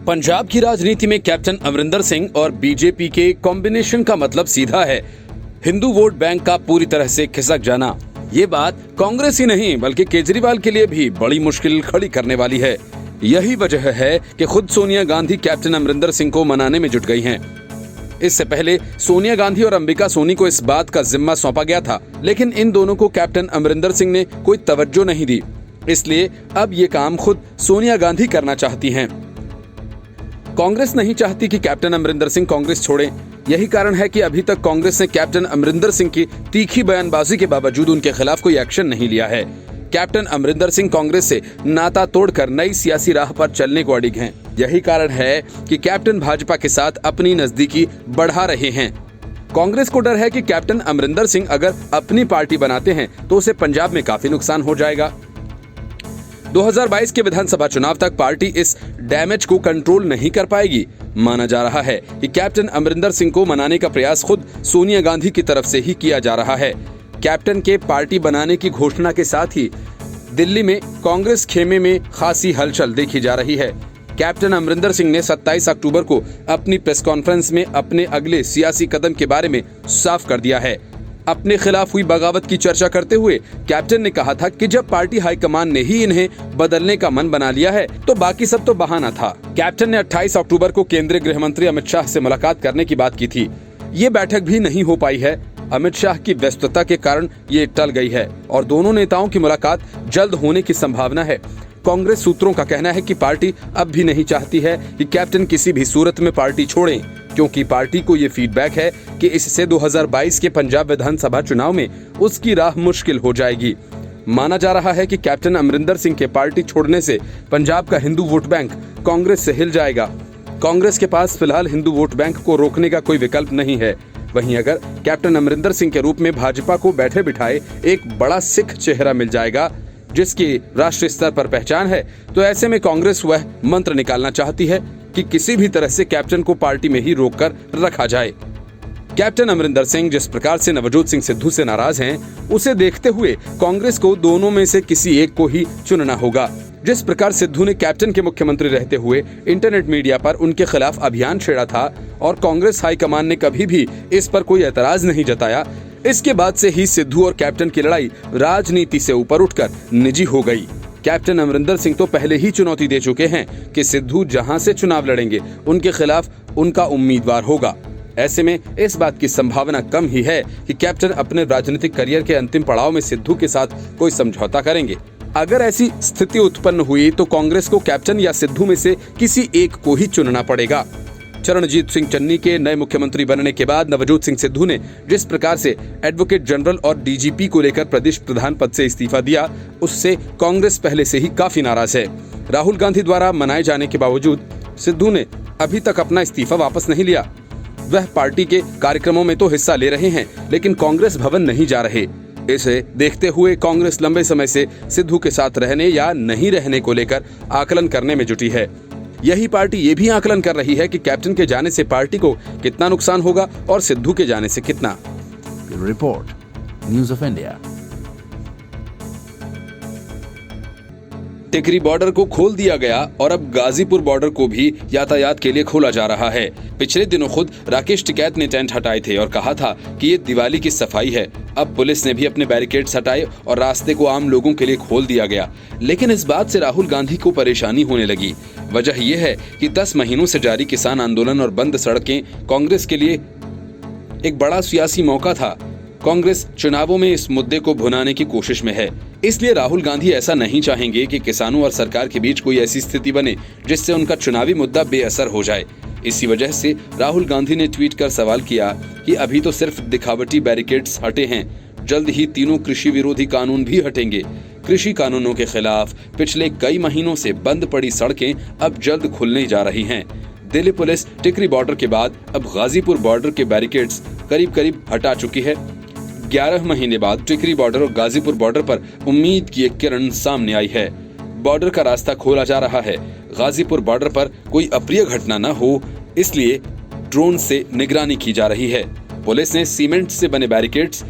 पंजाब की राजनीति में कैप्टन अमरिंदर सिंह और बीजेपी के कॉम्बिनेशन का मतलब सीधा है हिंदू वोट बैंक का पूरी तरह से खिसक जाना। ये बात कांग्रेस ही नहीं बल्कि केजरीवाल के लिए भी बड़ी मुश्किल खड़ी करने वाली है। यही वजह है कि खुद सोनिया गांधी कैप्टन अमरिंदर सिंह को मनाने में जुट गई हैं। इससे पहले सोनिया गांधी और अंबिका सोनी को इस बात का जिम्मा सौंपा गया था, लेकिन इन दोनों को कैप्टन अमरिंदर सिंह ने कोई तवज्जो नहीं दी। इसलिए अब ये काम खुद सोनिया गांधी करना चाहती हैं। कांग्रेस नहीं चाहती कि कैप्टन अमरिंदर सिंह कांग्रेस छोड़ें। यही कारण है कि अभी तक कांग्रेस ने कैप्टन अमरिंदर सिंह की तीखी बयानबाजी के बावजूद उनके खिलाफ कोई एक्शन नहीं लिया है। कैप्टन अमरिंदर सिंह कांग्रेस से नाता तोड़कर नई सियासी राह पर चलने को अड़िग हैं। यही कारण है कि कैप्टन भाजपा के साथ अपनी नजदीकी बढ़ा रहे हैं। कांग्रेस को डर है कि कैप्टन अमरिंदर सिंह अगर अपनी पार्टी बनाते हैं तो उसे पंजाब में काफी नुकसान हो जाएगा। 2022 के विधानसभा चुनाव तक पार्टी इस डैमेज को कंट्रोल नहीं कर पाएगी। माना जा रहा है कि कैप्टन अमरिंदर सिंह को मनाने का प्रयास खुद सोनिया गांधी की तरफ से ही किया जा रहा है। कैप्टन के पार्टी बनाने की घोषणा के साथ ही दिल्ली में कांग्रेस खेमे में खासी हलचल देखी जा रही है। कैप्टन अमरिंदर सिंह ने 27 अक्टूबर को अपनी प्रेस कॉन्फ्रेंस में अपने अगले सियासी कदम के बारे में साफ कर दिया है। अपने खिलाफ हुई बगावत की चर्चा करते हुए कैप्टन ने कहा था कि जब पार्टी हाईकमान ने ही इन्हें बदलने का मन बना लिया है तो बाकी सब तो बहाना था। कैप्टन ने 28 अक्टूबर को केंद्रीय गृह मंत्री अमित शाह से मुलाकात करने की बात की थी। ये बैठक भी नहीं हो पाई है। अमित शाह की व्यस्तता के कारण ये टल गई है और दोनों नेताओं की मुलाकात जल्द होने की संभावना है। कांग्रेस सूत्रों का कहना है कि पार्टी अब भी नहीं चाहती है कि कैप्टन किसी भी सूरत में पार्टी छोड़ें, क्योंकि पार्टी को ये फीडबैक है कि इससे 2022 के पंजाब विधानसभा चुनाव में उसकी राह मुश्किल हो जाएगी। माना जा रहा है कि कैप्टन अमरिंदर सिंह के पार्टी छोड़ने से पंजाब का हिंदू वोट बैंक कांग्रेस से हिल जाएगा। कांग्रेस के पास फिलहाल हिंदू वोट बैंक को रोकने का कोई विकल्प नहीं है। वहीं अगर कैप्टन अमरिंदर सिंह के रूप में भाजपा को बैठे बिठाए एक बड़ा सिख चेहरा मिल जाएगा जिसकी राष्ट्रीय स्तर पर पहचान है, तो ऐसे में कांग्रेस वह मंत्र निकालना चाहती है कि किसी भी तरह से कैप्टन को पार्टी में ही रोककर रखा जाए। कैप्टन अमरिंदर सिंह जिस प्रकार से नवजोत सिंह सिद्धू से नाराज हैं, उसे देखते हुए कांग्रेस को दोनों में से किसी एक को ही चुनना होगा। जिस प्रकार सिद्धू ने कैप्टन के मुख्यमंत्री रहते हुए इंटरनेट मीडिया पर उनके खिलाफ अभियान छेड़ा था और कांग्रेस हाईकमान ने कभी भी इस पर कोई एतराज नहीं जताया, इसके बाद से ही सिद्धू और कैप्टन की लड़ाई राजनीति से ऊपर उठकर निजी हो गई। कैप्टन अमरिंदर सिंह तो पहले ही चुनौती दे चुके हैं कि सिद्धू जहां से चुनाव लड़ेंगे उनके खिलाफ उनका उम्मीदवार होगा। ऐसे में इस बात की संभावना कम ही है कि कैप्टन अपने राजनीतिक करियर के अंतिम पड़ाव में सिद्धू के साथ कोई समझौता करेंगे। अगर ऐसी स्थिति उत्पन्न हुई तो कांग्रेस को कैप्टन या सिद्धू में से किसी एक को ही चुनना पड़ेगा। चरणजीत सिंह चन्नी के नए मुख्यमंत्री बनने के बाद नवजोत सिंह सिद्धू ने जिस प्रकार से एडवोकेट जनरल और डीजीपी को लेकर प्रदेश प्रधान पद से इस्तीफा दिया, उससे कांग्रेस पहले से ही काफी नाराज है। राहुल गांधी द्वारा मनाए जाने के बावजूद सिद्धू ने अभी तक अपना इस्तीफा वापस नहीं लिया। वह पार्टी के कार्यक्रमों में तो हिस्सा ले रहे हैं, लेकिन कांग्रेस भवन नहीं जा रहे। इसे देखते हुए कांग्रेस लंबे समय से सिद्धू के साथ रहने या नहीं रहने को लेकर आकलन करने में जुटी है। यही पार्टी ये भी आकलन कर रही है कि कैप्टन के जाने से पार्टी को कितना नुकसान होगा और सिद्धू के जाने से कितना। Report, news of India. Tikri border को खोल दिया गया और अब गाजीपुर बॉर्डर को भी यातायात के लिए खोला जा रहा है। पिछले दिनों खुद राकेश टिकैत ने टेंट हटाए थे और कहा था कि ये दिवाली की सफाई है। अब पुलिस ने भी अपने बैरिकेड्स हटाए और रास्ते को आम लोगों के लिए खोल दिया गया। लेकिन इस बात से राहुल गांधी को परेशानी होने लगी। वजह यह है कि 10 महीनों से जारी किसान आंदोलन और बंद सड़कें कांग्रेस के लिए एक बड़ा सियासी मौका था। कांग्रेस चुनावों में इस मुद्दे को भुनाने की कोशिश में है। इसलिए राहुल गांधी ऐसा नहीं चाहेंगे कि किसानों और सरकार के बीच कोई ऐसी स्थिति बने जिससे उनका चुनावी मुद्दा बेअसर हो जाए। इसी वजह से राहुल गांधी ने ट्वीट कर सवाल किया कि अभी तो सिर्फ दिखावटी बैरिकेड्स हटे हैं, जल्द ही तीनों कृषि विरोधी कानून भी हटेंगे। कृषि कानूनों के खिलाफ पिछले कई महीनों से बंद पड़ी सड़कें अब जल्द खुलने जा रही हैं। दिल्ली पुलिस टिकरी बॉर्डर के बाद अब गाजीपुर बॉर्डर के बैरिकेड्स करीब करीब हटा चुकी है। 11 महीने बाद टिकरी बॉर्डर और गाजीपुर बॉर्डर पर उम्मीद की एक किरण सामने आई है। बॉर्डर का रास्ता खोला जा रहा है। गाजीपुर बॉर्डर पर कोई अप्रिय घटना न हो, इसलिए ड्रोन से निगरानी की जा रही है। पुलिस ने सीमेंट से बने बैरिकेड्स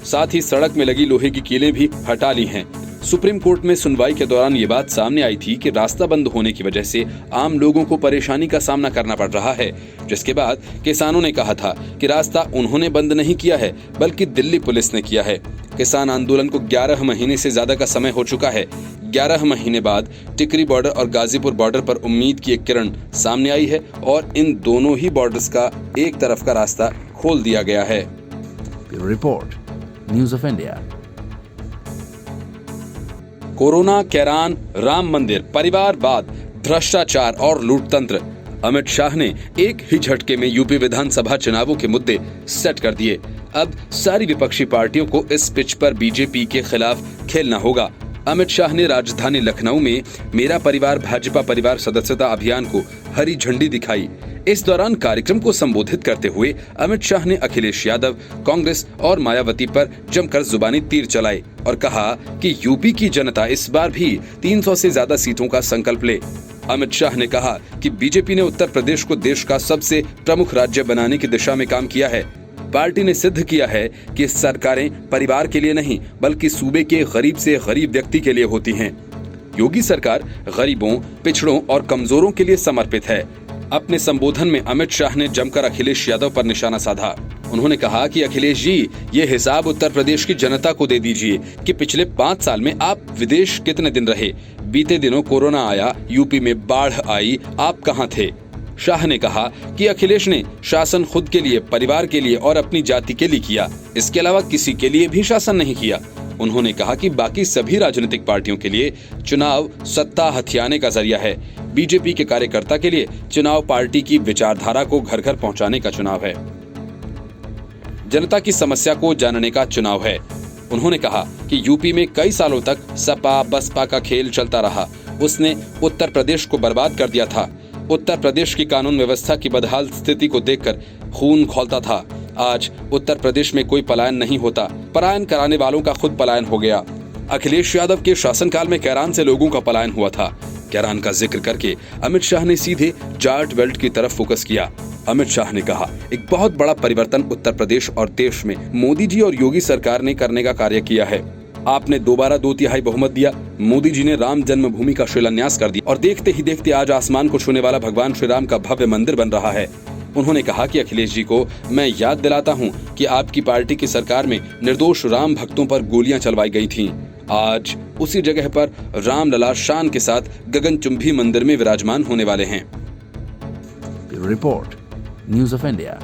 साथ ही सड़क में लगी लोहे की कीलें भी हटा ली हैं। सुप्रीम कोर्ट में सुनवाई के दौरान ये बात सामने आई थी कि रास्ता बंद होने की वजह से आम लोगों को परेशानी का सामना करना पड़ रहा है, जिसके बाद किसानों ने कहा था कि रास्ता उन्होंने बंद नहीं किया है बल्कि दिल्ली पुलिस ने किया है। किसान आंदोलन को 11 महीने से ज्यादा का समय हो चुका है। 11 महीने बाद टिकरी बॉर्डर और गाजीपुर बॉर्डर पर उम्मीद की एक किरण सामने आई है और इन दोनों ही बॉर्डर्स का एक तरफ का रास्ता खोल दिया गया है। Bureau Report, News of India. Corona, Kairana, Ram Mandir, परिवारवाद, भ्रष्टाचार और लूटतंत्र, अमित शाह ने एक ही झटके में यूपी विधानसभा चुनावों के मुद्दे सेट कर दिए। अब सारी विपक्षी पार्टियों को इस पिच पर बीजेपी के खिलाफ खेलना होगा। अमित शाह ने राजधानी लखनऊ में मेरा परिवार भाजपा परिवार सदस्यता अभियान को हरी झंडी दिखाई। इस दौरान कार्यक्रम को संबोधित करते हुए अमित शाह ने अखिलेश यादव, कांग्रेस और मायावती पर जमकर जुबानी तीर चलाए और कहा कि यूपी की जनता इस बार भी 300 से ज्यादा सीटों का संकल्प ले। अमित शाह ने कहा कि बीजेपी ने उत्तर प्रदेश को देश का सबसे प्रमुख राज्य बनाने की दिशा में काम किया है। पार्टी ने सिद्ध किया है कि सरकारें परिवार के लिए नहीं बल्कि सूबे के गरीब से गरीब व्यक्ति के लिए होती हैं। योगी सरकार गरीबों, पिछड़ों और कमजोरों के लिए समर्पित है। अपने संबोधन में अमित शाह ने जमकर अखिलेश यादव पर निशाना साधा। उन्होंने कहा कि अखिलेश जी, ये हिसाब उत्तर प्रदेश की जनता को दे दीजिए कि पिछले 5 साल में आप विदेश कितने दिन रहे। बीते दिनों कोरोना आया, यूपी में बाढ़ आई, आप कहां थे। शाह ने कहा कि अखिलेश ने शासन खुद के लिए, परिवार के लिए और अपनी जाति के लिए किया, इसके अलावा किसी के लिए भी शासन नहीं किया। उन्होंने कहा कि बाकी सभी राजनीतिक पार्टियों के लिए चुनाव सत्ता हथियाने का जरिया है। बीजेपी के कार्यकर्ता के लिए चुनाव पार्टी की विचारधारा को घर घर पहुंचाने का चुनाव है, जनता की समस्या को जानने का चुनाव है। उन्होंने कहा कि यूपी में कई सालों तक सपा बसपा का खेल चलता रहा। उसने उत्तर प्रदेश को बर्बाद कर दिया था। उत्तर प्रदेश की कानून व्यवस्था की बदहाल स्थिति को देखकर खून खौलता था। आज उत्तर प्रदेश में कोई पलायन नहीं होता, पलायन कराने वालों का खुद पलायन हो गया। अखिलेश यादव के शासनकाल में कैरान से लोगों का पलायन हुआ था। कैरान का जिक्र करके अमित शाह ने सीधे जाट बेल्ट की तरफ फोकस किया। अमित शाह ने कहा, एक बहुत बड़ा परिवर्तन उत्तर प्रदेश और देश में मोदी जी और योगी सरकार ने करने का कार्य किया है। आपने दोबारा 2/3 बहुमत दिया। मोदी जी ने राम जन्मभूमि का शिलान्यास कर दिया और देखते ही देखते आज आसमान को छूने वाला भगवान श्री राम का भव्य मंदिर बन रहा है। उन्होंने कहा कि अखिलेश जी को मैं याद दिलाता हूं कि आपकी पार्टी की सरकार में निर्दोष राम भक्तों पर गोलियां चलवाई गई थीं। आज उसी जगह पर राम लला शान के साथ गगनचुंबी मंदिर में विराजमान होने वाले हैं। Bureau Report, News of India.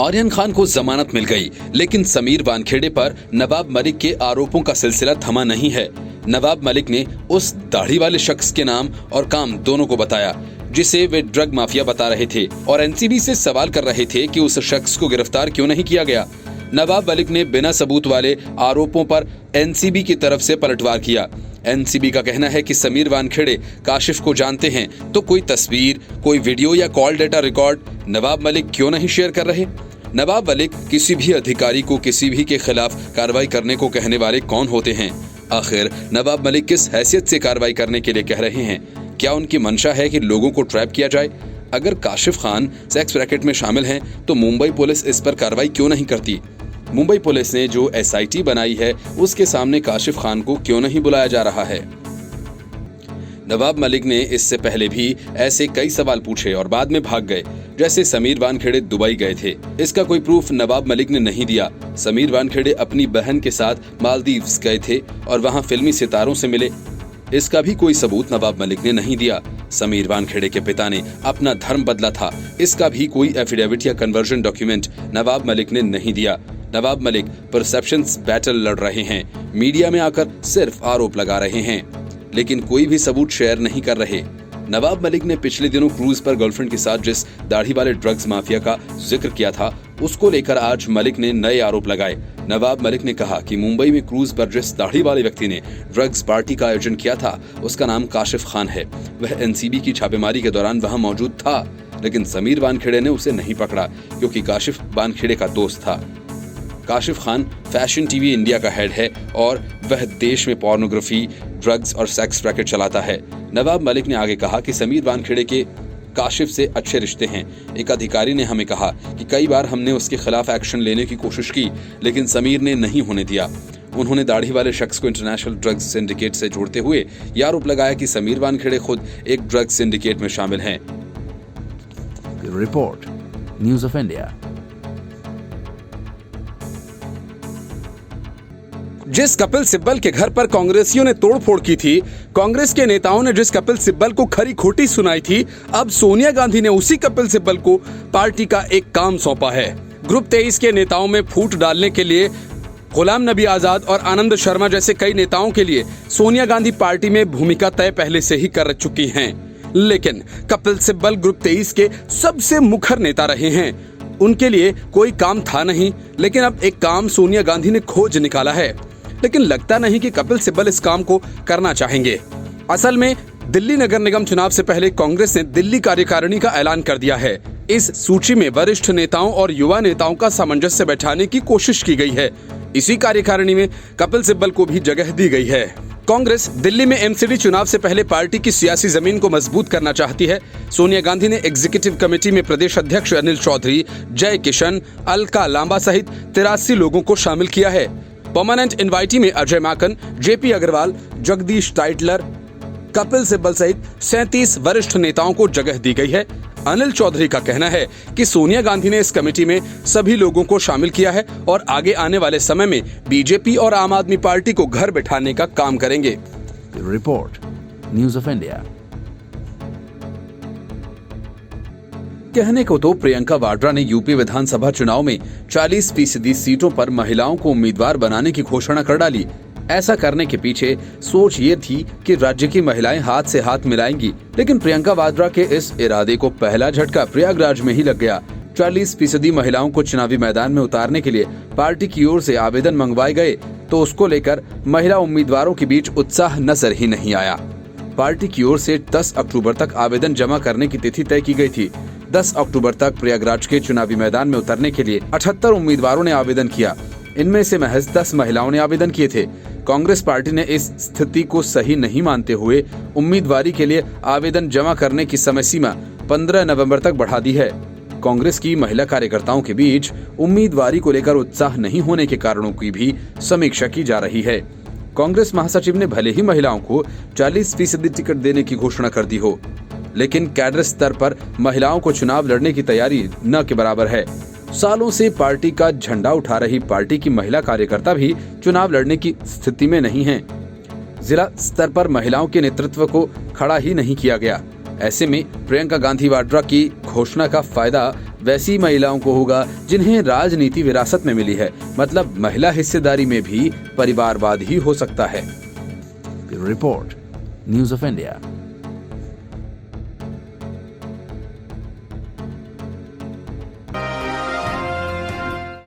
Aryan Khan को जमानत मिल गई, लेकिन समीर वानखेड़े पर नवाब मलिक के आरोपों का सिलसिला थमा नहीं है। नवाब मलिक ने उस दाढ़ी वाले शख्स के नाम और काम दोनों को बताया जिसे वे ड्रग माफिया बता रहे थे और एनसीबी से सवाल कर रहे थे कि उस शख्स को गिरफ्तार क्यों नहीं किया गया। नवाब मलिक ने बिना सबूत वाले आरोपों पर एनसीबी की तरफ से पलटवार किया। एनसीबी का कहना है कि समीर वानखेड़े काशिफ को जानते हैं, तो कोई तस्वीर, कोई वीडियो या call data record Nawab Malik क्यों नहीं शेयर कर रहे। नवाब मलिक किसी भी अधिकारी को किसी भी के खिलाफ कार्रवाई करने को कहने वाले कौन होते हैं। आखिर नवाब मलिक किस हैसियत से कार्रवाई करने के लिए कह रहे हैं। क्या उनकी मंशा है कि लोगों को ट्रैप किया जाए। अगर काशिफ खान सेक्स रैकेट में शामिल हैं तो मुंबई पुलिस इस पर कार्रवाई क्यों नहीं करती। मुंबई पुलिस ने जो एसआईटी बनाई है उसके सामने काशिफ खान को क्यों नहीं बुलाया जा रहा है। नवाब मलिक ने इससे पहले भी ऐसे कई सवाल पूछे और बाद में भाग गए, जैसे समीर वानखेड़े दुबई गए थे। इसका कोई प्रूफ नवाब मलिक ने नहीं दिया। समीर वानखेड़े अपनी बहन के साथ मालदीव्स गए थे और वहां फिल्मी सितारों से मिले। इसका भी कोई सबूत नवाब मलिक ने नहीं दिया। समीर वानखेड़े के पिता ने अपना धर्म बदला था, इसका भी कोई एफिडेविट या कन्वर्जन डॉक्यूमेंट नवाब मलिक ने नहीं दिया। नवाब मलिक परसेप्शंस बैटल लड़ रहे हैं, मीडिया में आकर सिर्फ आरोप लगा रहे हैं, लेकिन कोई भी सबूत शेयर नहीं कर रहे। नवाब मलिक ने पिछले दिनों क्रूज पर गर्लफ्रेंड के साथ जिस दाढ़ी वाले ड्रग्स माफिया का जिक्र किया था, उसको लेकर आज मलिक ने नए आरोप लगाए। नवाब मलिक ने कहा कि मुंबई में क्रूज पर जिस दाढ़ी वाले व्यक्ति ने ड्रग्स पार्टी का आयोजन किया था, उसका नाम काशिफ खान है। वह एनसीबी की छापेमारी के दौरान वहां मौजूद था, लेकिन समीर वानखेड़े ने उसे नहीं पकड़ा क्योंकि काशिफ वानखेड़े का दोस्त था। Kashif Khan fashion TV India का हेड है और वह देश में पोर्नोग्राफी, ड्रग्स और सेक्स रैकेट चलाता है। नवाब मलिक ने आगे कहा कि समीर वानखेड़े के काशिफ से अच्छे रिश्ते हैं। एक अधिकारी ने हमें कहा कि कई बार हमने उसके खिलाफ एक्शन लेने की कोशिश की, लेकिन समीर ने नहीं होने दिया। उन्होंने दाढ़ी वाले शख्स को इंटरनेशनल ड्रग्स सिंडिकेट से जोड़ते हुए ये आरोप लगाया कि समीर वानखेड़े खुद एक ड्रग्स सिंडिकेट में शामिल हैं। Report news of India. जिस कपिल सिब्बल के घर पर कांग्रेसियों ने तोड़फोड़ की थी, कांग्रेस के नेताओं ने जिस कपिल सिब्बल को खरी खोटी सुनाई थी, अब सोनिया गांधी ने उसी कपिल सिब्बल को पार्टी का एक काम सौंपा है। ग्रुप 23 के नेताओं में फूट डालने के लिए गुलाम नबी आजाद और आनंद शर्मा जैसे कई नेताओं के लिए सोनिया गांधी पार्टी में भूमिका तय पहले से ही कर चुकी हैं। लेकिन कपिल सिब्बल ग्रुप 23 के सबसे मुखर नेता रहे हैं। उनके लिए कोई काम था नहीं, लेकिन अब एक काम सोनिया गांधी ने खोज निकाला है। लेकिन लगता नहीं कि कपिल सिब्बल इस काम को करना चाहेंगे। असल में दिल्ली नगर निगम चुनाव से पहले कांग्रेस ने दिल्ली कार्यकारिणी का ऐलान कर दिया है। इस सूची में वरिष्ठ नेताओं और युवा नेताओं का सामंजस्य बैठाने की कोशिश की गई है। इसी कार्यकारिणी में कपिल सिब्बल को भी जगह दी गई है। कांग्रेस दिल्ली में एमसीडी चुनाव से पहले पार्टी की सियासी जमीन को मजबूत करना चाहती है। सोनिया गांधी ने एग्जीक्यूटिव कमेटी में प्रदेश अध्यक्ष अनिल चौधरी, जय किशन, अलका लांबा सहित 83 लोगों को शामिल किया है। परमानेंट इनवाइटी में अजय माकन, जेपी अग्रवाल, जगदीश टाइटलर, कपिल सिब्बल सहित 37 वरिष्ठ नेताओं को जगह दी गई है। अनिल चौधरी का कहना है कि सोनिया गांधी ने इस कमेटी में सभी लोगों को शामिल किया है और आगे आने वाले समय में बीजेपी और आम आदमी पार्टी को घर बैठाने का काम करेंगे। Report news of India. कहने को तो प्रियंका वाड्रा ने यूपी विधानसभा चुनाव में 40% सीटों पर महिलाओं को उम्मीदवार बनाने की घोषणा कर डाली। ऐसा करने के पीछे सोच ये थी कि राज्य की महिलाएं हाथ से हाथ मिलाएंगी, लेकिन प्रियंका वाड्रा के इस इरादे को पहला झटका प्रयागराज में ही लग गया। 40% महिलाओं को चुनावी मैदान में उतारने के लिए पार्टी की ओर से आवेदन मंगवाए गए, तो उसको लेकर महिला उम्मीदवारों के बीच उत्साह नजर ही नहीं आया। पार्टी की ओर से 10 अक्टूबर तक आवेदन जमा करने की तिथि तय की गई थी। 10 अक्टूबर तक प्रयागराज के चुनावी मैदान में उतरने के लिए 78 उम्मीदवारों ने आवेदन किया। इनमें से महज 10 महिलाओं ने आवेदन किए थे। कांग्रेस पार्टी ने इस स्थिति को सही नहीं मानते हुए उम्मीदवारी के लिए आवेदन जमा करने की समय सीमा 15 नवंबर तक बढ़ा दी है। कांग्रेस की महिला कार्यकर्ताओं के बीच उम्मीदवारी को लेकर उत्साह नहीं होने के कारणों की भी समीक्षा की जा रही है। कांग्रेस महासचिव ने भले ही महिलाओं को 40% टिकट देने की घोषणा कर दी हो, लेकिन कैडर स्तर पर महिलाओं को चुनाव लड़ने की तैयारी न के बराबर है। सालों से पार्टी का झंडा उठा रही पार्टी की महिला कार्यकर्ता भी चुनाव लड़ने की स्थिति में नहीं हैं। जिला स्तर पर महिलाओं के नेतृत्व को खड़ा ही नहीं किया गया। ऐसे में प्रियंका गांधी वाड्रा की घोषणा का फायदा वैसी महिलाओं को होगा जिन्हें राजनीति विरासत में मिली है। मतलब महिला हिस्सेदारी में भी परिवारवाद ही हो सकता है। Report news of India.